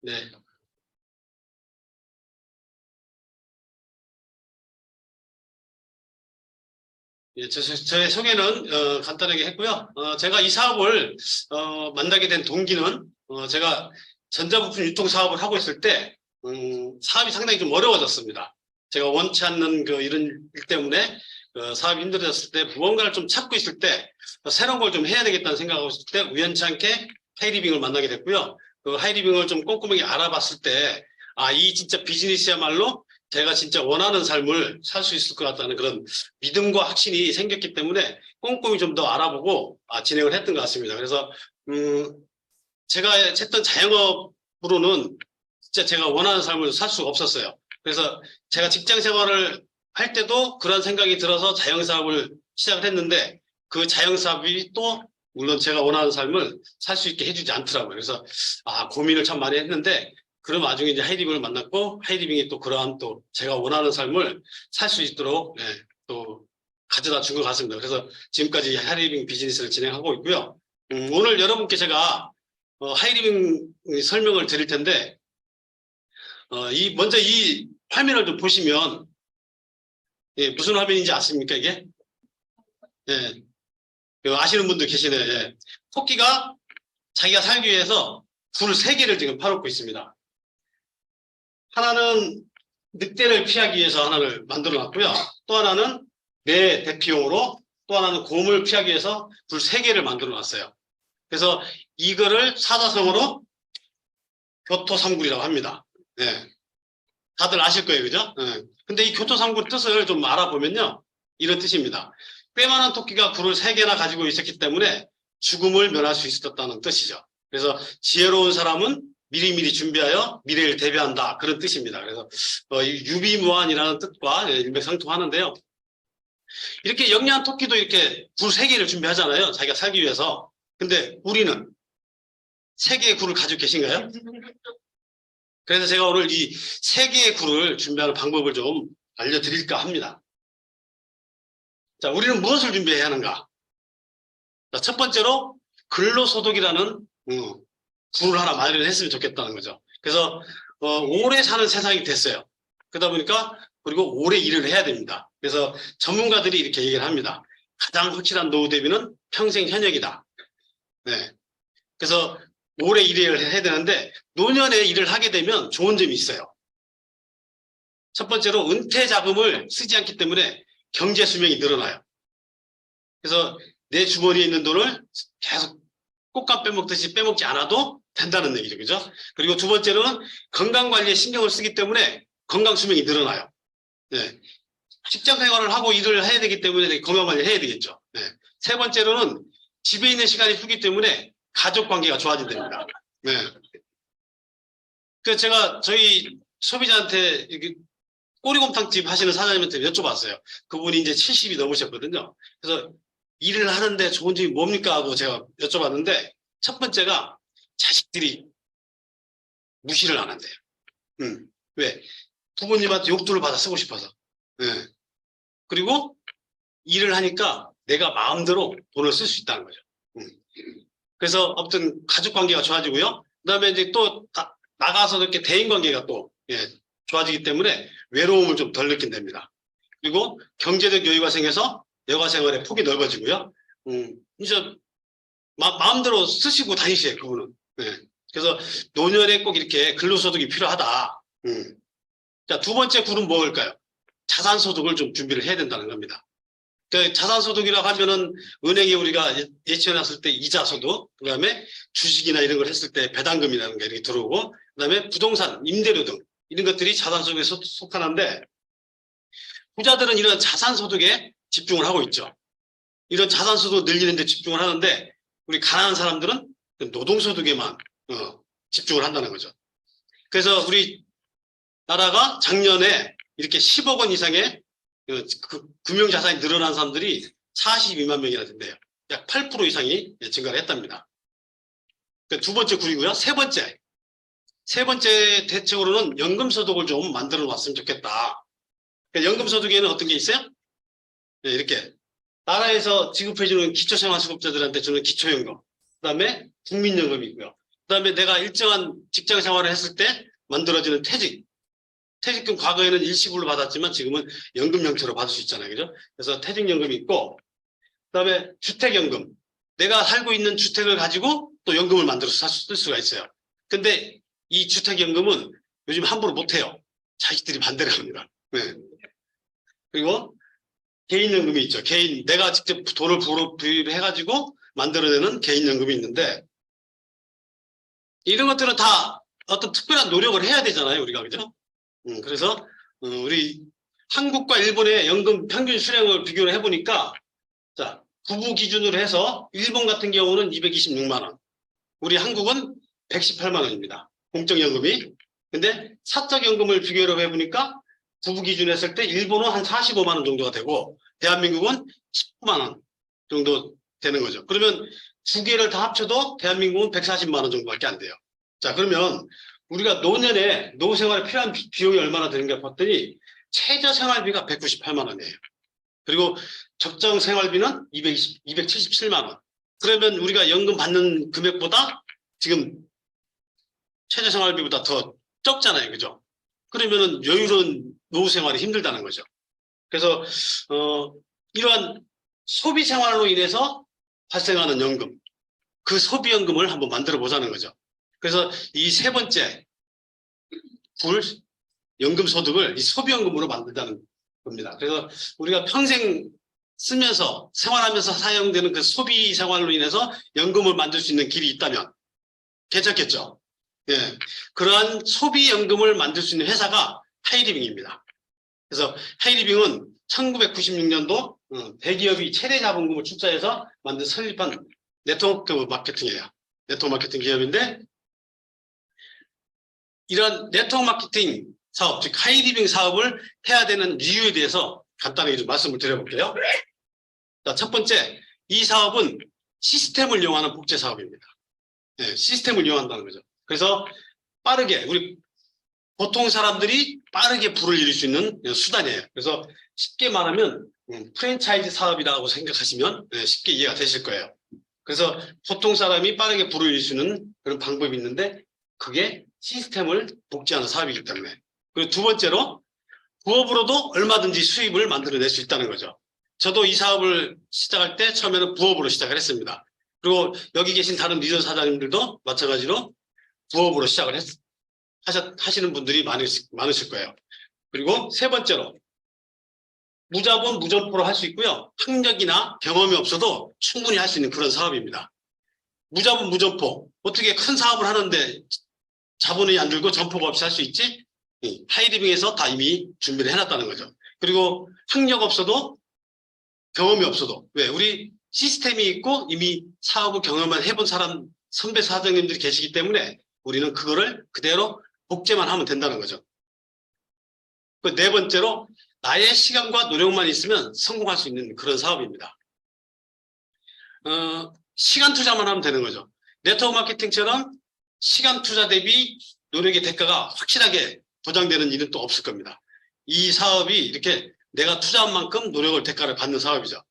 네. 예, 저의 소개는 간단하게 했고요. 제가 이 사업을 만나게 된 동기는 제가 전자부품 유통 사업을 하고 있을 때 사업이 상당히 좀 어려워졌습니다. 제가 원치 않는 이런 일 때문에 사업이 힘들어졌을 때 무언가를 좀 찾고 있을 때 새로운 걸 좀 해야 되겠다는 생각을 하고 있을 때 우연치 않게 하이리빙을 만나게 됐고요. 그 하이리빙을 좀 꼼꼼하게 알아봤을 때 이 진짜 비즈니스야말로 제가 진짜 원하는 삶을 살 수 있을 것 같다는 그런 믿음과 확신이 생겼기 때문에 꼼꼼히 좀 더 알아보고 진행을 했던 것 같습니다. 그래서 제가 했던 자영업으로는 진짜 제가 원하는 삶을 살 수가 없었어요. 그래서 제가 직장 생활을 할 때도 그런 생각이 들어서 자영사업을 시작을 했는데 그 자영사업이 또 물론 제가 원하는 삶을 살 수 있게 해주지 않더라고요. 그래서 고민을 참 많이 했는데 그런 와중에 이제 하이리빙을 만났고 하이리빙이 또 그러한 또 제가 원하는 삶을 살 수 있도록 또 가져다 준 것 같습니다. 그래서 지금까지 하이리빙 비즈니스를 진행하고 있고요. 오늘 여러분께 제가 하이리빙 설명을 드릴 텐데 먼저 이 화면을 좀 보시면 무슨 화면인지 아십니까 이게? 예, 아시는 분들 계시네요. 예. 토끼가 자기가 살기 위해서 굴 3개를 지금 파놓고 있습니다. 하나는 늑대를 피하기 위해서 하나를 만들어 놨고요. 또 하나는 내 대피용으로, 또 하나는 곰을 피하기 위해서 굴 3개를 만들어 놨어요. 그래서 이거를 사자성어로 교토삼굴이라고 합니다. 네. 다들 아실 거예요, 그죠? 네. 근데 이 교토삼굴 뜻을 좀 알아보면요. 이런 뜻입니다. 꽤 많은 토끼가 굴을 3개나 가지고 있었기 때문에 죽음을 면할 수 있었다는 뜻이죠. 그래서 지혜로운 사람은 미리미리 준비하여 미래를 대비한다. 그런 뜻입니다. 그래서 유비무환이라는 뜻과 일맥상통하는데요. 이렇게 영리한 토끼도 이렇게 굴 3개를 준비하잖아요. 자기가 살기 위해서. 근데 우리는 3개의 굴을 가지고 계신가요? 그래서 제가 오늘 이 3개의 굴을 준비하는 방법을 좀 알려드릴까 합니다. 자, 우리는 무엇을 준비해야 하는가? 자, 첫 번째로 근로소득이라는 굴을 하나 마련했으면 좋겠다는 거죠. 그래서 오래 사는 세상이 됐어요. 그러다 보니까 그리고 오래 일을 해야 됩니다. 그래서 전문가들이 이렇게 얘기를 합니다. 가장 확실한 노후 대비는 평생 현역이다. 네. 그래서 오래 일을 해야 되는데 노년에 일을 하게 되면 좋은 점이 있어요. 첫 번째로 은퇴 자금을 쓰지 않기 때문에 경제 수명이 늘어나요. 그래서 내 주머니에 있는 돈을 계속 꽃감 빼먹듯이 빼먹지 않아도 된다는 얘기죠. 그죠? 그리고 두 번째로는 건강관리에 신경을 쓰기 때문에 건강 수명이 늘어나요. 네. 직장 생활을 하고 일을 해야 되기 때문에 건강관리를 해야 되겠죠. 네. 세 번째로는 집에 있는 시간이 크기 때문에 가족 관계가 좋아진답니다. 네. 그래서 제가 저희 소비자한테 꼬리곰탕집 하시는 사장님한테 여쭤봤어요. 그분이 이제 70이 넘으셨거든요. 그래서 일을 하는데 좋은 점이 뭡니까 하고 제가 여쭤봤는데 첫 번째가 자식들이 무시를 안 한대요. 왜? 부모님한테 욕도를 받아 쓰고 싶어서. 네. 그리고 일을 하니까 내가 마음대로 돈을 쓸 수 있다는 거죠. 그래서 아무튼 가족 관계가 좋아지고요. 그다음에 이제 또 나가서 이렇게 대인 관계가 또 좋아지기 때문에 외로움을 좀 덜 느낀답니다. 그리고 경제적 여유가 생겨서 여가 생활의 폭이 넓어지고요. 이제 마음대로 쓰시고 다니세요, 그분은. 네. 그래서 노년에 꼭 이렇게 근로소득이 필요하다. 자, 두 번째 굴은 뭘까요? 자산소득을 좀 준비를 해야 된다는 겁니다. 그러니까 자산소득이라고 하면은 은행에 우리가 예치해놨을 때 이자소득, 그 다음에 주식이나 이런 걸 했을 때 배당금이라는 게 이렇게 들어오고, 그 다음에 부동산, 임대료 등 이런 것들이 자산소득에 속하는데 부자들은 이런 자산소득에 집중을 하고 있죠. 이런 자산소득 늘리는 데 집중을 하는데 우리 가난한 사람들은 노동소득에만 집중을 한다는 거죠. 그래서 우리 나라가 작년에 이렇게 10억 원 이상의 금융자산이 늘어난 사람들이 42만 명이나 된대요. 약 8% 이상이 증가를 했답니다. 두 번째 굴이고요. 세 번째 대책으로는 연금소득을 좀 만들어 놨으면 좋겠다. 연금소득에는 어떤 게 있어요? 네, 이렇게 나라에서 지급해주는 기초생활수급자들한테 주는 기초연금, 그 다음에 국민연금이 있고요. 그다음에 내가 일정한 직장 생활을 했을 때 만들어지는 퇴직금 과거에는 일시불로 받았지만 지금은 연금 형태로 받을 수 있잖아요. 그죠? 그래서 퇴직연금이 있고, 그다음에 주택연금. 내가 살고 있는 주택을 가지고 또 연금을 만들어서 쓸 수가 있어요. 근데 이 주택연금은 요즘 함부로 못해요. 자식들이 반대를 합니다. 네. 그리고 개인연금이 있죠. 내가 직접 돈을 부여를 해가지고 만들어내는 개인연금이 있는데, 이런 것들은 다 어떤 특별한 노력을 해야 되잖아요. 우리가. 그죠? 그래서 우리 한국과 일본의 연금 평균 수령을 비교를 해보니까, 자, 부부 기준으로 해서 일본 같은 경우는 226만 원, 우리 한국은 118만 원입니다. 공적연금이. 근데 사적연금을 비교를 해보니까 부부 기준으로 했을 때 일본은 한 45만 원 정도가 되고 대한민국은 19만 원 정도 되는 거죠. 그러면 두 개를 다 합쳐도 대한민국은 140만 원 정도밖에 안 돼요. 자, 그러면 우리가 노년에 노후 생활에 필요한 비용이 얼마나 되는가 봤더니 최저 생활비가 198만 원이에요. 그리고 적정 생활비는 277만 원. 그러면 우리가 연금 받는 금액보다 지금 최저 생활비보다 더 적잖아요. 그죠? 그러면은 여유로운 노후 생활이 힘들다는 거죠. 그래서 이러한 소비 생활로 인해서 발생하는 연금, 그 소비연금을 한번 만들어 보자는 거죠. 그래서 이 세 번째 연금 소득을 이 소비연금으로 만든다는 겁니다. 그래서 우리가 평생 쓰면서 생활하면서 사용되는 그 소비 생활로 인해서 연금을 만들 수 있는 길이 있다면 괜찮겠죠. 예, 그러한 소비연금을 만들 수 있는 회사가 하이리빙입니다. 그래서 하이리빙은 1996년도 대기업이 최대 자본금을 출자해서 설립한 네트워크 마케팅이에요. 네트워크 마케팅 기업인데, 이런 네트워크 마케팅 사업, 즉 하이리빙 사업을 해야 되는 이유에 대해서 간단하게 좀 말씀을 드려볼게요. 자, 첫 번째, 이 사업은 시스템을 이용하는 복제 사업입니다. 네, 시스템을 이용한다는 거죠. 그래서 빠르게, 우리 보통 사람들이 빠르게 부를 이룰 수 있는 수단이에요. 그래서 쉽게 말하면 프랜차이즈 사업이라고 생각하시면 쉽게 이해가 되실 거예요. 그래서 보통 사람이 빠르게 부를 이룰 수 있는 그런 방법이 있는데, 그게 시스템을 복제하는 사업이기 때문에. 그리고 두 번째로, 부업으로도 얼마든지 수입을 만들어낼 수 있다는 거죠. 저도 이 사업을 시작할 때 처음에는 부업으로 시작을 했습니다. 그리고 여기 계신 다른 리더 사장님들도 마찬가지로 부업으로 시작을 하시는 분들이 많으실 거예요. 그리고 세 번째로, 무자본 무점포로 할 수 있고요. 학력이나 경험이 없어도 충분히 할 수 있는 그런 사업입니다. 무자본 무점포, 어떻게 큰 사업을 하는데 자본이 안 들고 점포가 없이 할 수 있지? 하이리빙에서 다 이미 준비를 해놨다는 거죠. 그리고 학력 없어도 경험이 없어도, 왜? 우리 시스템이 있고 이미 사업을 경험을 해본 선배 사장님들이 계시기 때문에 우리는 그거를 그대로 복제만 하면 된다는 거죠. 그 네 번째로, 나의 시간과 노력만 있으면 성공할 수 있는 그런 사업입니다. 시간 투자만 하면 되는 거죠. 네트워크 마케팅처럼 시간 투자 대비 노력의 대가가 확실하게 보장되는 일은 또 없을 겁니다. 이 사업이 이렇게 내가 투자한 만큼 대가를 받는 사업이죠.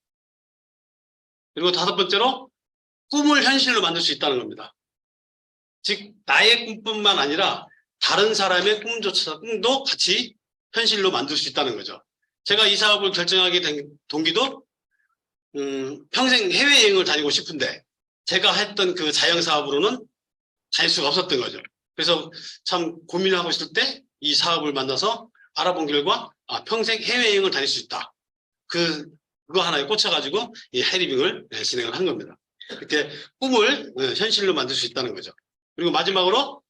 그리고 다섯 번째로, 꿈을 현실로 만들 수 있다는 겁니다. 즉, 나의 꿈뿐만 아니라 다른 사람의 꿈도 같이 현실로 만들 수 있다는 거죠. 제가 이 사업을 결정하게 된 동기도 평생 해외여행을 다니고 싶은데 제가 했던 그 자영사업으로는 다닐 수가 없었던 거죠. 그래서 참 고민하고 있을 때 이 사업을 만나서 알아본 결과 평생 해외여행을 다닐 수 있다. 그거 하나에 꽂혀가지고 이 하이리빙을 진행을 한 겁니다. 이렇게 꿈을 현실로 만들 수 있다는 거죠. 그리고 마지막으로,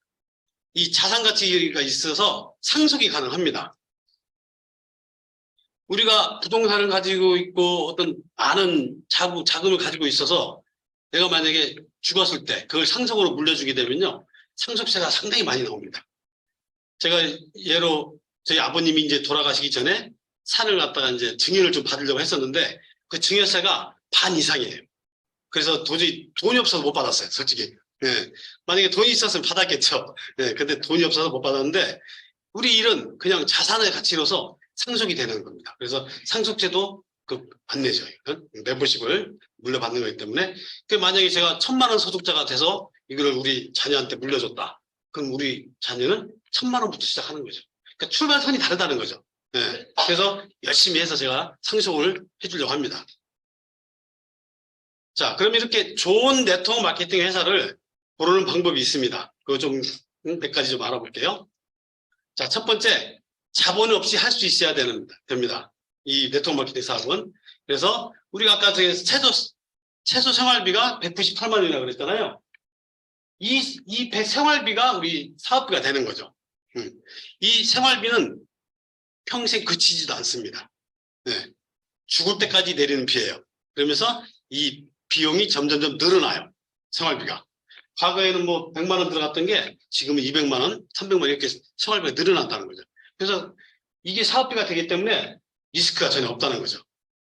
이 자산 가치가 있어서 상속이 가능합니다. 우리가 부동산을 가지고 있고 어떤 많은 자금을 가지고 있어서 내가 만약에 죽었을 때 그걸 상속으로 물려주게 되면요, 상속세가 상당히 많이 나옵니다. 제가 예로 저희 아버님이 이제 돌아가시기 전에 산을 갖다가 이제 증여를 좀 받으려고 했었는데 그 증여세가 반 이상이에요. 그래서 도저히 돈이 없어서 못 받았어요, 솔직히. 예. 만약에 돈이 있었으면 받았겠죠. 예. 근데 돈이 없어서 못 받았는데, 우리 일은 그냥 자산의 가치로서 상속이 되는 겁니다. 그래서 상속세도 안 내죠. 멤버십을 물려받는 거기 때문에. 만약에 제가 1,000만 원 소득자가 돼서 이거를 우리 자녀한테 물려줬다. 그럼 우리 자녀는 1,000만 원부터 시작하는 거죠. 그러니까 출발선이 다르다는 거죠. 네. 그래서 열심히 해서 제가 상속을 해주려고 합니다. 자, 그럼 이렇게 좋은 네트워크 마케팅 회사를 고르는 방법이 있습니다. 그거 좀 몇 가지 좀 알아볼게요. 자, 첫 번째, 자본 없이 할 수 있어야 됩니다. 이 네트워크 마케팅 사업은. 그래서 우리가 아까 최소 생활비가 198만 원이라고 그랬잖아요. 이 생활비가 우리 사업비가 되는 거죠. 이 생활비는 평생 그치지도 않습니다. 네. 죽을 때까지 내리는 비예요. 그러면서 이 비용이 점점점 늘어나요. 생활비가. 과거에는 뭐 100만 원 들어갔던 게 지금은 200만 원, 300만 원 이렇게 생활비가 늘어난다는 거죠. 그래서 이게 사업비가 되기 때문에 리스크가 전혀 없다는 거죠.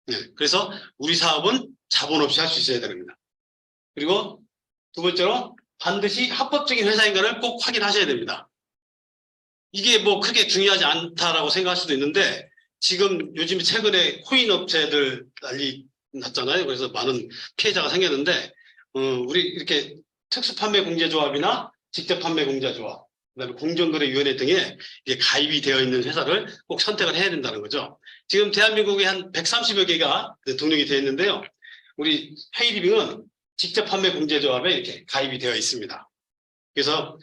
네. 그래서 우리 사업은 자본 없이 할 수 있어야 됩니다. 그리고 두 번째로 반드시 합법적인 회사인가를 꼭 확인하셔야 됩니다. 이게 뭐 크게 중요하지 않다라고 생각할 수도 있는데 지금 요즘 최근에 코인 업체들 난리 났잖아요. 그래서 많은 피해자가 생겼는데 우리 이렇게 특수판매공제조합이나 직접판매공제조합, 그다음에 공정거래위원회 등에 이게 가입이 되어 있는 회사를 꼭 선택을 해야 된다는 거죠. 지금 대한민국에 한 130여 개가 등록이 되어 있는데요. 우리 하이리빙은 직접판매공제조합에 이렇게 가입이 되어 있습니다. 그래서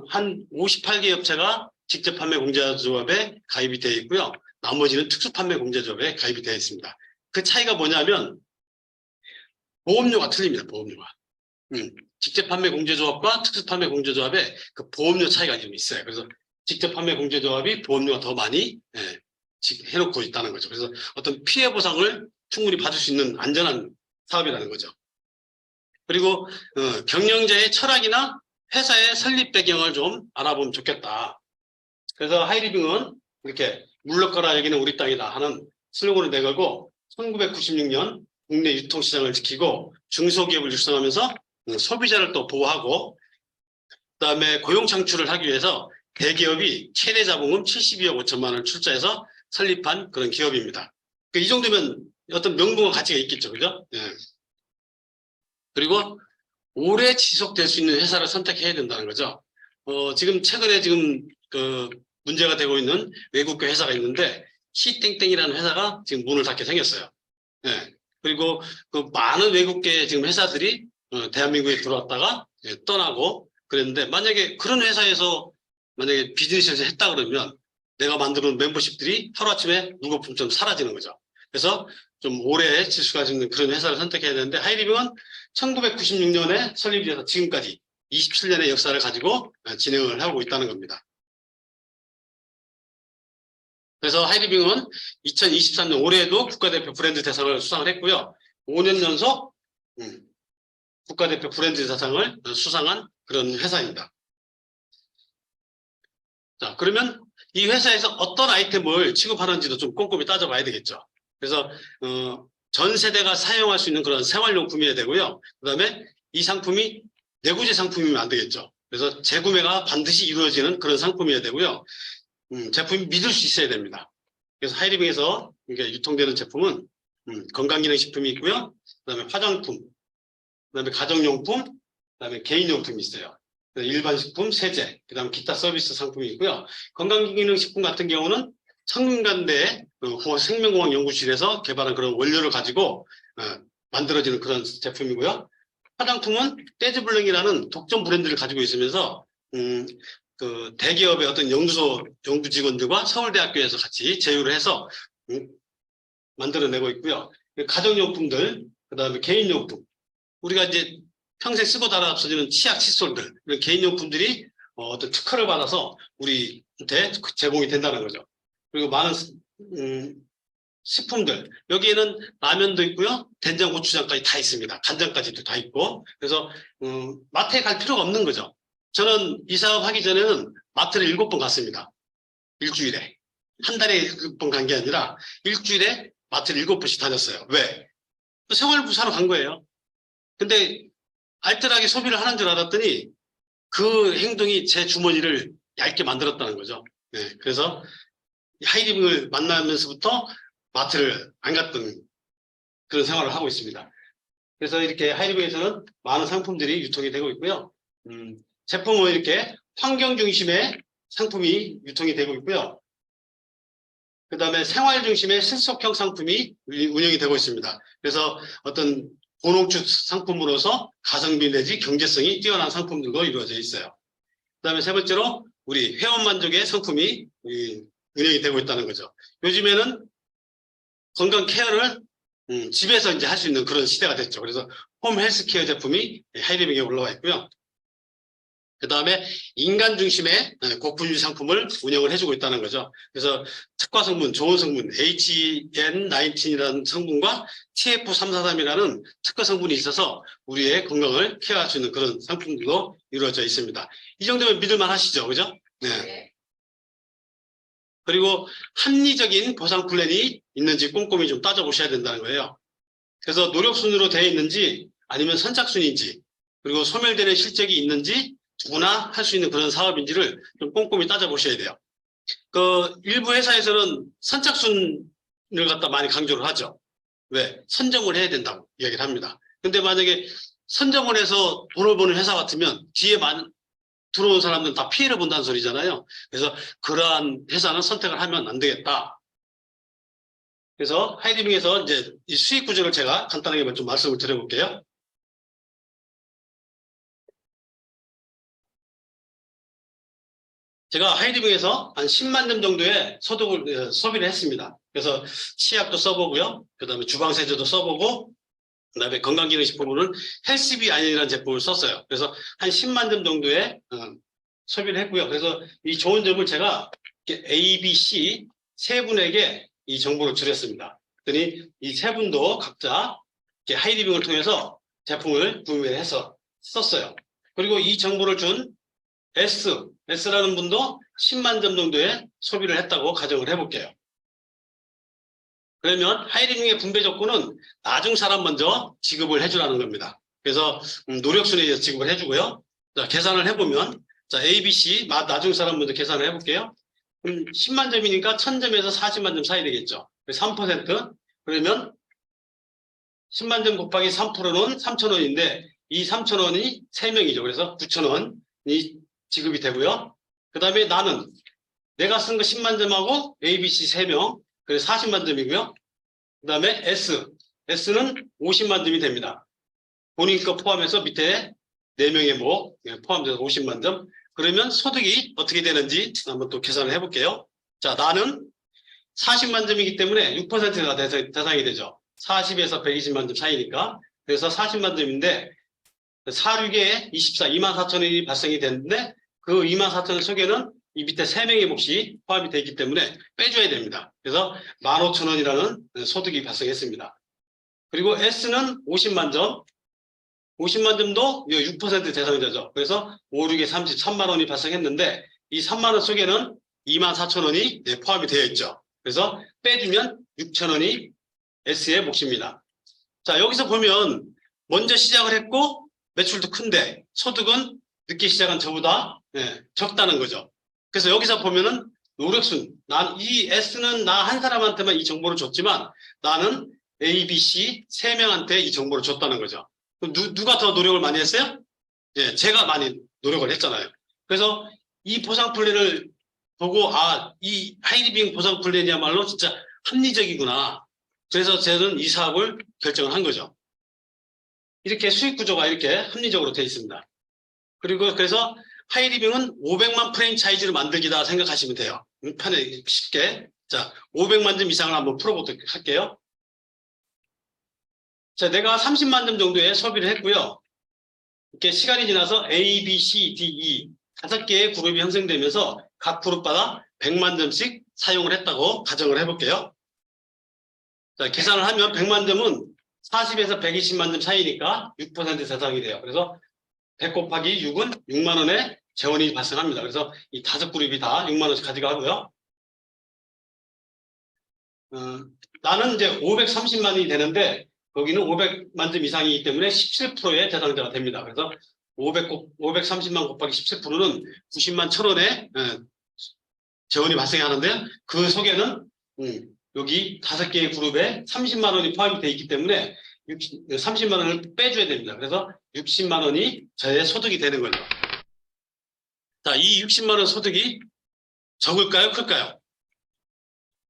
한 58개 업체가 직접판매공제조합에 가입이 되어 있고요. 나머지는 특수판매공제조합에 가입이 되어 있습니다. 그 차이가 뭐냐면 보험료가 틀립니다. 보험료가. 직접판매공제조합과 특수판매공제조합의 그 보험료 차이가 좀 있어요. 그래서 직접판매공제조합이 보험료가 더 많이 해놓고 있다는 거죠. 그래서 어떤 피해 보상을 충분히 받을 수 있는 안전한 사업이라는 거죠. 그리고 경영자의 철학이나 회사의 설립 배경을 좀 알아보면 좋겠다. 그래서 하이리빙은 이렇게 물러가라 여기는 우리 땅이다 하는 슬로건을 내걸고 1996년 국내 유통시장을 지키고 중소기업을 육성하면서 소비자를 또 보호하고 그다음에 고용 창출을 하기 위해서 대기업이 최대 자본금 72억 5천만 원을 출자해서 설립한 그런 기업입니다. 이 정도면 어떤 명분과 가치가 있겠죠. 그죠? 예. 그리고 오래 지속될 수 있는 회사를 선택해야 된다는 거죠. 지금 최근에 그 문제가 되고 있는 외국계 회사가 있는데 시땡땡이라는 회사가 지금 문을 닫게 생겼어요. 예. 그리고 그 많은 외국계 지금 회사들이 대한민국에 들어왔다가 떠나고 그랬는데 만약에 그런 회사에서 만약에 비즈니스를 했다 그러면 내가 만들어 놓은 멤버십들이 하루아침에 물거품처럼 사라지는 거죠. 그래서 좀 오래 질수가 있는 그런 회사를 선택해야 되는데 하이리빙은 1996년에 설립이 돼서 지금까지 27년의 역사를 가지고 진행을 하고 있다는 겁니다. 그래서 하이리빙은 2023년 올해에도 국가대표 브랜드 대상을 수상을 했고요. 5년 연속 국가대표 브랜드 대상을 수상한 그런 회사입니다. 자, 그러면 이 회사에서 어떤 아이템을 취급하는지도 좀 꼼꼼히 따져봐야 되겠죠. 그래서 전 세대가 사용할 수 있는 그런 생활용품이어야 되고요. 그다음에 이 상품이 내구재 상품이면 안 되겠죠. 그래서 재구매가 반드시 이루어지는 그런 상품이어야 되고요. 제품이 믿을 수 있어야 됩니다. 그래서 하이리빙에서 이게 유통되는 제품은 건강기능식품이 있고요. 그다음에 화장품, 그다음에 가정용품, 그다음에 개인용품이 있어요. 일반식품, 세제, 그다음에 기타 서비스 상품이 있고요. 건강기능식품 같은 경우는 성균관대 생명공학 연구실에서 개발한 그런 원료를 가지고 만들어지는 그런 제품이고요. 화장품은 떼즈블랭이라는 독점 브랜드를 가지고 있으면서 그 대기업의 어떤 연구 직원들과 서울대학교에서 같이 제휴를 해서 만들어내고 있고요. 가정용품들, 그다음에 개인용품, 우리가 이제 평생 쓰고 닳아 없어지는 치약, 칫솔들, 이런 개인용품들이 어떤 특허를 받아서 우리한테 제공이 된다는 거죠. 그리고 많은 식품들, 여기에는 라면도 있고요, 된장, 고추장까지 다 있습니다. 간장까지도 다 있고, 그래서 마트에 갈 필요가 없는 거죠. 저는 이 사업 하기 전에는 마트를 7번 갔습니다. 일주일에. 한 달에 7번 간 게 아니라 일주일에 마트를 7번씩 다녔어요. 왜? 생활부 사러 간 거예요. 근데 알뜰하게 소비를 하는 줄 알았더니 그 행동이 제 주머니를 얇게 만들었다는 거죠. 네, 그래서 하이리빙을 만나면서부터 마트를 안 갔던 그런 생활을 하고 있습니다. 그래서 이렇게 하이리빙에서는 많은 상품들이 유통이 되고 있고요. 제품은 이렇게 환경 중심의 상품이 유통이 되고 있고요. 그 다음에 생활 중심의 실속형 상품이 운영이 되고 있습니다. 그래서 어떤 고농축 상품으로서 가성비 내지 경제성이 뛰어난 상품들로 이루어져 있어요. 그 다음에 세 번째로 우리 회원 만족의 상품이 운영이 되고 있다는 거죠. 요즘에는 건강 케어를 집에서 이제 할 수 있는 그런 시대가 됐죠. 그래서 홈 헬스케어 제품이 하이리빙에 올라와 있고요. 그 다음에 인간 중심의 고품질 상품을 운영을 해주고 있다는 거죠. 그래서 특화 성분, 좋은 성분, HN19이라는 성분과 TF343이라는 특화 성분이 있어서 우리의 건강을 케어할 수 있는 그런 상품들로 이루어져 있습니다. 이 정도면 믿을만 하시죠, 그죠? 네. 그리고 합리적인 보상 플랜이 있는지 꼼꼼히 좀 따져보셔야 된다는 거예요. 그래서 노력순으로 되어 있는지 아니면 선착순인지 그리고 소멸되는 실적이 있는지 누구나 할 수 있는 그런 사업인지를 좀 꼼꼼히 따져보셔야 돼요. 일부 회사에서는 선착순을 갖다 많이 강조를 하죠. 왜? 선점을 해야 된다고 이야기를 합니다. 근데 만약에 선점을 해서 돈을 버는 회사 같으면 뒤에 들어온 사람들은 다 피해를 본다는 소리잖아요. 그래서 그러한 회사는 선택을 하면 안 되겠다. 그래서 하이리빙에서 이제 이 수익 구조를 제가 간단하게 좀 말씀을 드려볼게요. 제가 하이리빙에서 한 10만 점 정도의 소비를 했습니다. 그래서 치약도 써보고요. 그 다음에 주방세제도 써보고, 그 다음에 건강기능식품으로는 헬스비 아연이라는 제품을 썼어요. 그래서 한 10만 점 정도의 소비를 했고요. 그래서 이 좋은 점을 제가 A, B, C 세 분에게 이 정보를 드렸습니다. 그랬더니 이 세 분도 각자 하이리빙을 통해서 제품을 구매해서 썼어요. 그리고 이 정보를 준 S라는 분도 10만 점 정도의 소비를 했다고 가정을 해볼게요. 그러면 하이리빙의 분배 조건은 나중 사람 먼저 지급을 해주라는 겁니다. 그래서 노력순에 의해서 지급을 해주고요. 자, 계산을 해보면 자, A, B, C 나중 사람 먼저 계산을 해볼게요. 10만 점이니까 1000점에서 40만 점 사이 되겠죠. 3%. 그러면 10만 점 곱하기 3%는 3,000원인데 이 3,000원이 3명이죠. 그래서 9,000원이 지급이 되고요. 그 다음에 나는 내가 쓴 거 10만 점하고 A, B, C 3명. 그래서 40만 점이고요. 그 다음에 S는 50만 점이 됩니다. 본인 거 포함해서 밑에 4명의 목 포함돼서 50만 점. 그러면 소득이 어떻게 되는지 한번 또 계산을 해볼게요. 자, 나는 40만 점이기 때문에 6%가 대상이 되죠. 40에서 120만 점 사이니까. 그래서 40만 점인데 46에 24, 24,000원이 발생이 됐는데 그 24,000원 속에는 이 밑에 3명의 몫이 포함이 되어 있기 때문에 빼줘야 됩니다. 그래서 15,000원이라는 소득이 발생했습니다. 그리고 S는 50만 점. 50만 점도 6% 대상이 되죠. 그래서 5, 6에 33만 원이 발생했는데 이 3만 원 속에는 24,000원이 포함이 되어 있죠. 그래서 빼주면 6,000원이 S의 몫입니다. 자, 여기서 보면 먼저 시작을 했고 매출도 큰데 소득은 늦게 시작한 저보다 적다는 거죠. 그래서 여기서 보면은 노력순, 이 S는 나 한 사람한테만 이 정보를 줬지만 나는 A, B, C 3명한테 이 정보를 줬다는 거죠. 누가 더 노력을 많이 했어요? 예, 제가 많이 노력을 했잖아요. 그래서 이 보상 플랜을 보고 이 하이리빙 보상 플랜이야말로 진짜 합리적이구나. 그래서 저는 이 사업을 결정을 한 거죠. 이렇게 수익 구조가 이렇게 합리적으로 되어 있습니다. 그리고 그래서 하이리빙은 500만 프랜차이즈를 만들기다 생각하시면 돼요. 편하게 쉽게. 자, 500만 점 이상을 한번 풀어보도록 할게요. 자, 내가 30만 점 정도의 소비를 했고요. 이렇게 시간이 지나서 A, B, C, D, E 5개의 그룹이 형성되면서 각 그룹마다 100만 점씩 사용을 했다고 가정을 해볼게요. 자, 계산을 하면 100만 점은 40에서 120만 점 사이니까 6% 대상이 돼요. 그래서 100 곱하기 6은 6만 원의 재원이 발생합니다. 그래서 이 5그룹이 다 6만 원씩 가져가고요. 나는 이제 530만이 되는데 거기는 500만 점 이상이기 때문에 17%의 대상자가 됩니다. 그래서 530만 곱하기 17%는 90만 1,000원의 재원이 발생하는데 그 속에는 여기 5개의 그룹에 30만 원이 포함이 되어 있기 때문에 30만 원을 빼줘야 됩니다. 그래서 60만 원이 저의 소득이 되는 거죠. 자, 이 60만 원 소득이 적을까요? 클까요?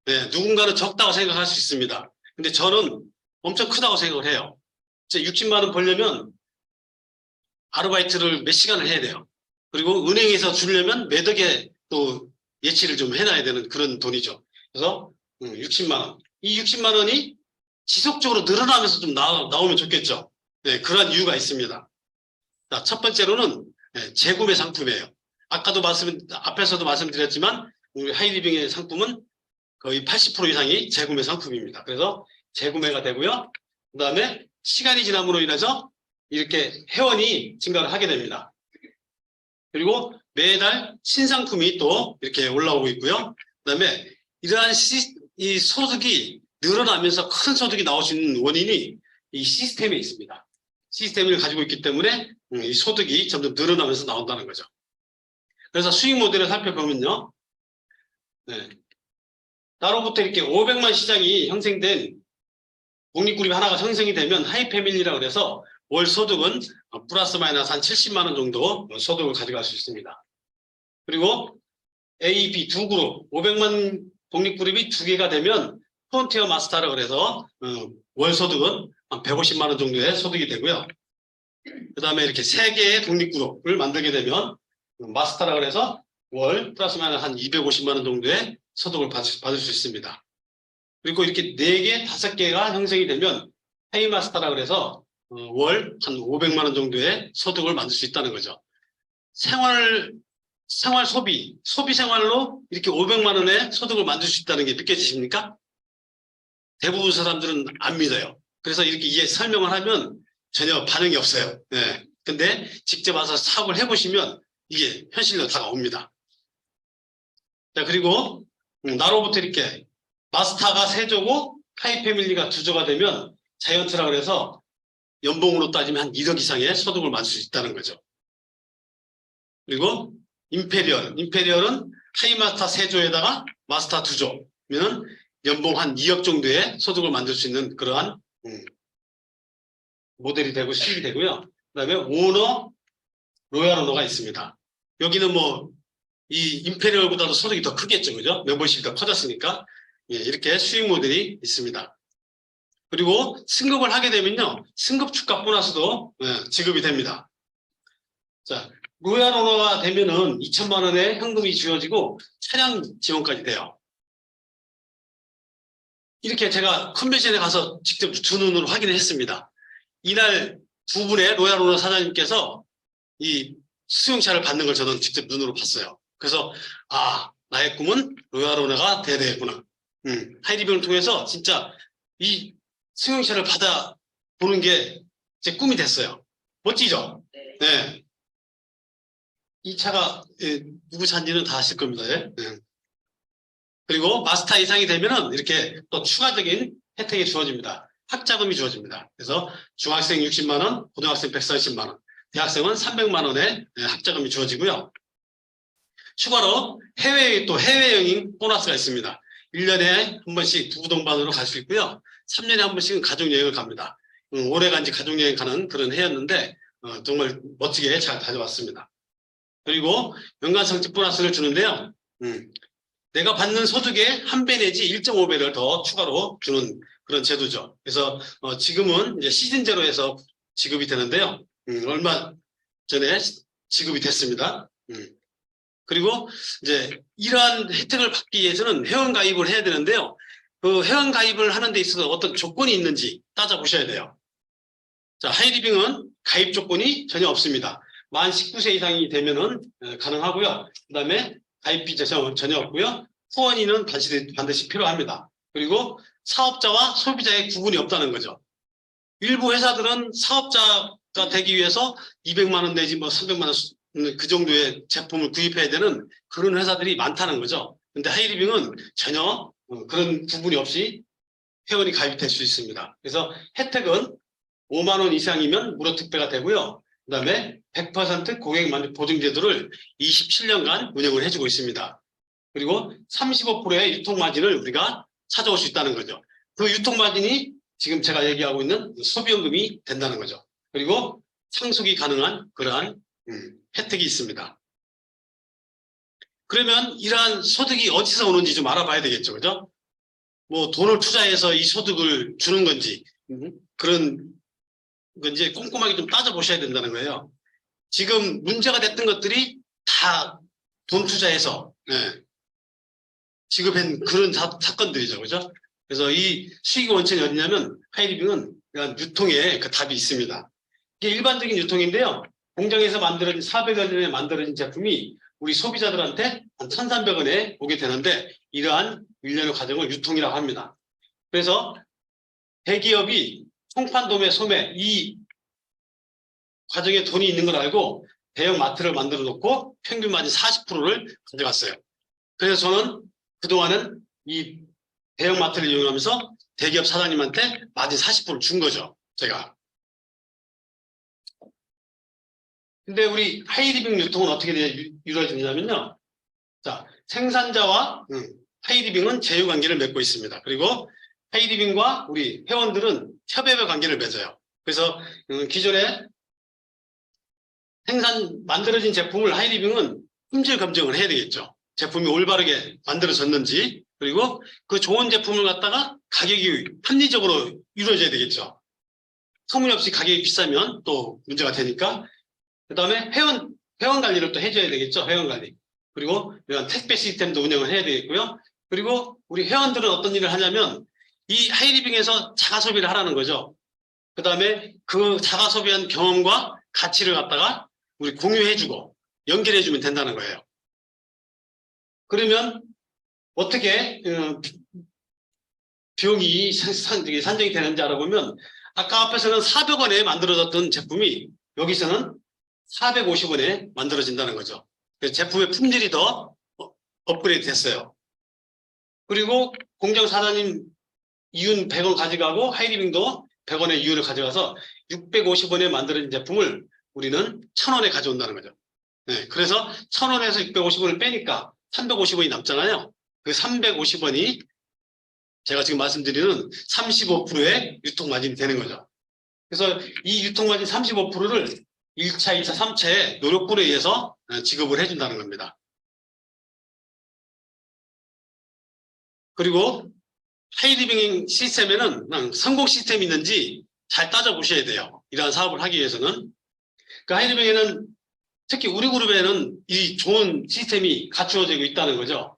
네, 누군가는 적다고 생각할 수 있습니다. 근데 저는 엄청 크다고 생각을 해요. 60만 원 벌려면 아르바이트를 몇 시간을 해야 돼요. 그리고 은행에서 주려면 매덕에 또 예치를 좀 해놔야 되는 그런 돈이죠. 그래서 60만 원. 이 60만 원이 지속적으로 늘어나면서 좀 나오면 좋겠죠. 네, 그러한 이유가 있습니다. 자, 첫 번째로는 재구매 상품이에요. 앞에서도 말씀드렸지만 우리 하이리빙의 상품은 거의 80% 이상이 재구매 상품입니다. 그래서 재구매가 되고요. 그 다음에 시간이 지남으로 인해서 이렇게 회원이 증가를 하게 됩니다. 그리고 매달 신상품이 또 이렇게 올라오고 있고요. 그 다음에 이러한 이 소득이 늘어나면서 큰 소득이 나올 수 있는 원인이 이 시스템에 있습니다. 시스템을 가지고 있기 때문에 이 소득이 점점 늘어나면서 나온다는 거죠. 그래서 수익 모델을 살펴보면요. 네. 나로부터 이렇게 500만 시장이 형성된 독립그룹이 하나가 형성이 되면 하이패밀리라고 해서 월 소득은 플러스 마이너스 한 70만 원 정도 소득을 가져갈 수 있습니다. 그리고 A, B 두 그룹, 500만 독립그룹이 두 개가 되면 프론티어 마스터라고 그래서 월 소득은 한 150만 원 정도의 소득이 되고요. 그 다음에 이렇게 세 개의 독립그룹을 만들게 되면 마스터라고 해서 월 플러스 마이너스 한 250만 원 정도의 소득을 받을 수 있습니다. 그리고 이렇게 4개, 5개가 형성이 되면 하이마스터라고 해서 월 한 500만 원 정도의 소득을 만들 수 있다는 거죠. 생활 소비 생활로 이렇게 500만 원의 소득을 만들 수 있다는 게 믿겨지십니까? 대부분 사람들은 안 믿어요. 그래서 이렇게 설명을 하면 전혀 반응이 없어요. 네. 근데 직접 와서 사업을 해보시면 이게 현실로 다가옵니다. 자, 그리고 나로부터 이렇게 마스터가 3조고 하이패밀리가 2조가 되면 자이언트라고 해서 연봉으로 따지면 한 1억 이상의 소득을 만들 수 있다는 거죠. 그리고 임페리얼은 하이마스터 3조에다가 마스터 2조면 연봉 한 2억 정도의 소득을 만들 수 있는 그러한 모델이 되고 수익이 되고요. 그 다음에 로얄 오너가 있습니다. 여기는 뭐 이 임페리얼보다도 소득이 더 크겠죠. 그죠? 멤버십이 더 커졌으니까. 예, 이렇게 수익 모델이 있습니다. 그리고 승급을 하게 되면요. 승급 주가 보너스도 지급이 됩니다. 자, 로얄 오너가 되면은 2천만 원의 현금이 주어지고 차량 지원까지 돼요. 이렇게 제가 컨벤션에 가서 직접 두 눈으로 확인을 했습니다. 이날 두 분의 로얄 오너 사장님께서 이 수용차를 받는 걸 저는 직접 눈으로 봤어요. 그래서 나의 꿈은 로얄 오너가 돼야 되겠구나. 하이리빙을 통해서 진짜 이 승용차를 받아보는 게 제 꿈이 됐어요. 멋지죠? 네. 이 차가 누구 차인지는 다 아실 겁니다. 네. 그리고 마스터 이상이 되면은 이렇게 또 추가적인 혜택이 주어집니다. 학자금이 주어집니다. 그래서 중학생 60만 원, 고등학생 140만 원, 대학생은 300만 원의 학자금이 주어지고요. 추가로 해외여행 보너스가 있습니다. 1년에 한 번씩 부부동반으로 갈 수 있고요. 3년에 한 번씩은 가족여행을 갑니다. 오래간지 가족여행 가는 그런 해였는데 정말 멋지게 잘 다녀왔습니다. 그리고 연간 성직 보너스를 주는데요. 내가 받는 소득의 1배 내지 1.5배를 더 추가로 주는 그런 제도죠. 그래서 지금은 이제 시즌 제로에서 지급이 되는데요. 얼마 전에 지급이 됐습니다. 그리고 이제 이러한 혜택을 받기 위해서는 회원 가입을 해야 되는데요. 그 회원 가입을 하는 데 있어서 어떤 조건이 있는지 따져보셔야 돼요. 자, 하이리빙은 가입 조건이 전혀 없습니다. 만 19세 이상이 되면은 가능하고요. 그 다음에 가입비 전혀 없고요. 후원인은 반드시 필요합니다. 그리고 사업자와 소비자의 구분이 없다는 거죠. 일부 회사들은 사업자가 되기 위해서 200만 원 내지 뭐 300만 원 그 정도의 제품을 구입해야 되는 그런 회사들이 많다는 거죠. 근데 하이리빙은 전혀 그런 구분이 없이 회원이 가입될 수 있습니다. 그래서 혜택은 5만 원 이상이면 무료 특배가 되고요. 그 다음에 100% 고객 만족 보증 제도를 27년간 운영을 해주고 있습니다. 그리고 35%의 유통 마진을 우리가 찾아올 수 있다는 거죠. 그 유통 마진이 지금 제가 얘기하고 있는 소비연금이 된다는 거죠. 그리고 상속이 가능한 그러한 혜택이 있습니다. 그러면 이러한 소득이 어디서 오는지 좀 알아봐야 되겠죠. 그죠? 뭐 돈을 투자해서 이 소득을 주는 건지 그런 건지 꼼꼼하게 좀 따져보셔야 된다는 거예요. 지금 문제가 됐던 것들이 다 돈 투자해서 지급한 그런 사건들이죠. 그죠? 그래서 이 수익의 원천이 어디냐면 하이리빙은 유통에 그 답이 있습니다. 이게 일반적인 유통인데요. 공장에서 만들어진 400여 년에 만들어진 제품이 우리 소비자들한테 한 1,300원에 오게 되는데 이러한 일련의 과정을 유통이라고 합니다. 그래서 대기업이 송판, 도매, 소매 이 과정에 돈이 있는 걸 알고 대형 마트를 만들어 놓고 평균 마진 40%를 가져갔어요. 그래서 저는 그동안은 이 대형 마트를 이용하면서 대기업 사장님한테 마진 40%를 준 거죠. 제가. 근데 우리 하이리빙 유통은 어떻게 이루어지냐면요. 자, 생산자와 하이리빙은 제휴관계를 맺고 있습니다. 그리고 하이리빙과 우리 회원들은 협업의 관계를 맺어요. 그래서 기존에 만들어진 제품을 하이리빙은 품질 검증을 해야 되겠죠. 제품이 올바르게 만들어졌는지, 그리고 그 좋은 제품을 갖다가 가격이 합리적으로 이루어져야 되겠죠. 터무니없이 가격이 비싸면 또 문제가 되니까. 그 다음에 회원 관리를 또 해줘야 되겠죠. 회원 관리. 그리고 이런 택배 시스템도 운영을 해야 되겠고요. 그리고 우리 회원들은 어떤 일을 하냐면 이 하이리빙에서 자가 소비를 하라는 거죠. 그 다음에 그 자가 소비한 경험과 가치를 갖다가 우리 공유해주고 연결해주면 된다는 거예요. 그러면 어떻게 비용이 산정이 되는지 알아보면 아까 앞에서는 400원에 만들어졌던 제품이 여기서는 450원에 만들어진다는 거죠. 그래서 제품의 품질이 더 업그레이드 됐어요. 그리고 공장 사장님 이윤 100원 가져가고 하이리빙도 100원의 이윤을 가져가서 650원에 만들어진 제품을 우리는 1,000원에 가져온다는 거죠. 네, 그래서 1,000원에서 650원을 빼니까 350원이 남잖아요. 그 350원이 제가 지금 말씀드리는 35%의 유통마진이 되는 거죠. 그래서 이 유통마진 35%를 1차, 2차, 3차의 노력분에 의해서 지급을 해준다는 겁니다. 그리고 하이리빙 시스템에는 성공 시스템이 있는지 잘 따져보셔야 돼요. 이러한 사업을 하기 위해서는. 그 하이리빙에는 특히 우리 그룹에는 이 좋은 시스템이 갖추어지고 있다는 거죠.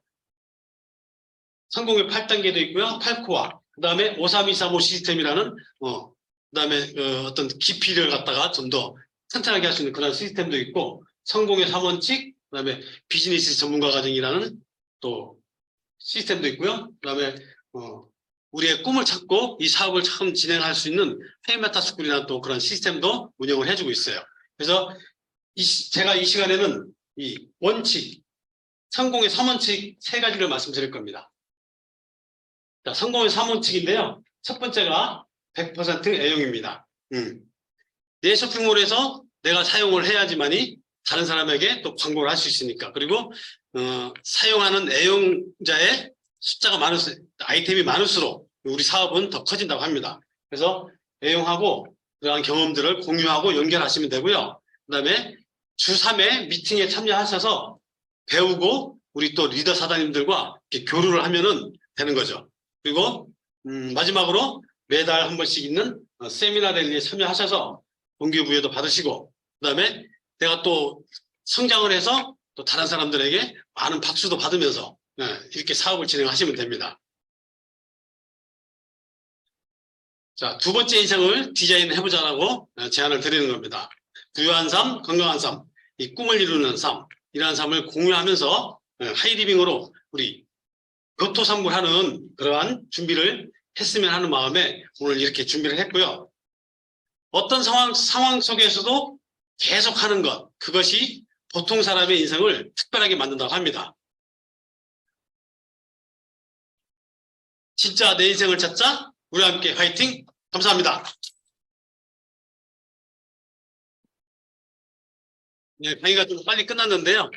성공의 8단계도 있고요. 8코어. 그 다음에 53235 시스템이라는, 그 다음에 어떤 깊이를 갖다가 좀 더 튼튼하게 할 수 있는 그런 시스템도 있고, 성공의 3원칙, 그 다음에 비즈니스 전문가 과정이라는 또 시스템도 있고요. 그 다음에, 우리의 꿈을 찾고 이 사업을 처음 진행할 수 있는 페이메타 스쿨이라는 또 그런 시스템도 운영을 해주고 있어요. 그래서 제가 이 시간에는 이 원칙, 성공의 3원칙 세 가지를 말씀드릴 겁니다. 자, 성공의 3원칙인데요. 첫 번째가 100% 애용입니다. 내 쇼핑몰에서 내가 사용을 해야지만이 다른 사람에게 또 광고를 할 수 있으니까. 그리고 사용하는 애용자의 숫자가 아이템이 많을수록 우리 사업은 더 커진다고 합니다. 그래서 애용하고 그러한 경험들을 공유하고 연결하시면 되고요. 그 다음에 주 3회 미팅에 참여하셔서 배우고 우리 또 리더 사장님들과 이렇게 교류를 하면은 되는 거죠. 그리고 마지막으로 매달 한 번씩 있는 세미나 랠리에 참여하셔서 동기부여도 받으시고 그 다음에 내가 또 성장을 해서 또 다른 사람들에게 많은 박수도 받으면서 이렇게 사업을 진행하시면 됩니다. 자, 두 번째 인생을 디자인해보자라고 제안을 드리는 겁니다. 부유한 삶, 건강한 삶, 이 꿈을 이루는 삶, 이러한 삶을 공유하면서 하이리빙으로 우리 교토상구하는 그러한 준비를 했으면 하는 마음에 오늘 이렇게 준비를 했고요. 어떤 상황 속에서도 계속하는 것, 그것이 보통 사람의 인생을 특별하게 만든다고 합니다. 진짜 내 인생을 찾자. 우리와 함께 화이팅! 감사합니다. 네, 강의가 좀 빨리 끝났는데요.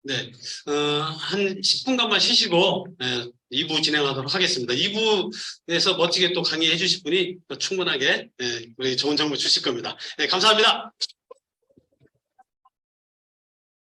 네, 한 10분간만 쉬시고 2부 진행하도록 하겠습니다. 2부에서 멋지게 또 강의해 주실 분이 충분하게 우리 좋은 정보 주실 겁니다. 네, 감사합니다.